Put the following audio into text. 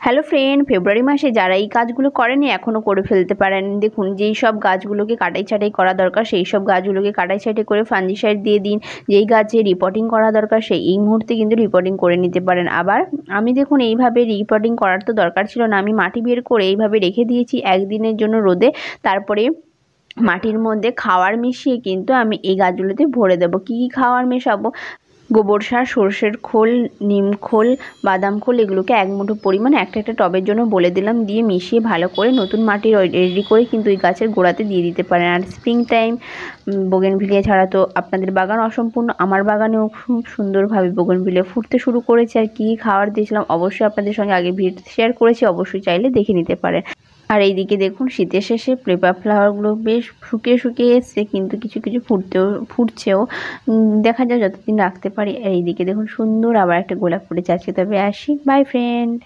Hello friend, ফেব্রুয়ারি মাসে যারা এই কাজগুলো করেনি এখনও করে ফেলতে পারেন। দেখুন, যেই সব গাছগুলোকে কাটাই ছাঁটাই করা দরকার সেই সব গাছগুলোকে কাটাই ছাঁটাই করে ফাঙ্গিসাইড দিয়ে দিন। যেই গাছে রিপোর্টিং করা দরকার সেই এই মুহূর্তে কিন্তু রিপোর্টিং করে নিতে পারেন। আবার আমি দেখুন এইভাবে রিপোর্টিং করার তো দরকার ছিল না, আমি মাটি বের করে এইভাবে রেখে দিয়েছি একদিনের জন্য রোদে। তারপরে মাটির মধ্যে খাওয়ার মিশিয়ে কিন্তু আমি এই গাছগুলোতে ভরে দেবো। কী কী খাওয়ার মেশাবো? গোবর সার, সর্ষের খোল, নিম খোল, বাদাম খোল, এগুলোকে এক মুঠো পরিমাণ একটা একটা টবের জন্য বলে দিলাম, দিয়ে মিশিয়ে ভালো করে নতুন মাটি রেডি করে কিন্তু এই গাছের গোড়াতে দিয়ে দিতে পারেন। আর স্প্রিং টাইম বোগেনভিলিয়া ছাড়া তো আপনাদের বাগান অসম্পূর্ণ। আমার বাগানেও খুব সুন্দরভাবে বোগেনভিলিয়া ফুটতে শুরু করেছে। আর কী খাওয়ার দিয়েছিলাম অবশ্যই আপনাদের সঙ্গে আগে ভিডিও শেয়ার করেছি, অবশ্যই চাইলে দেখে নিতে পারেন। আর এইদিকে দেখুন শীতের শেষে পেপার ফ্লাওয়ারগুলো বেশ শুকিয়ে শুকিয়ে এসছে, কিন্তু কিছু কিছু ফুটছেও। দেখা যাক যতদিন রাখতে পারি। আর এইদিকে দেখুন সুন্দর আবার একটা গোলাপ ফুটেছে। আজকে তবে আসি, বাই ফ্রেন্ড।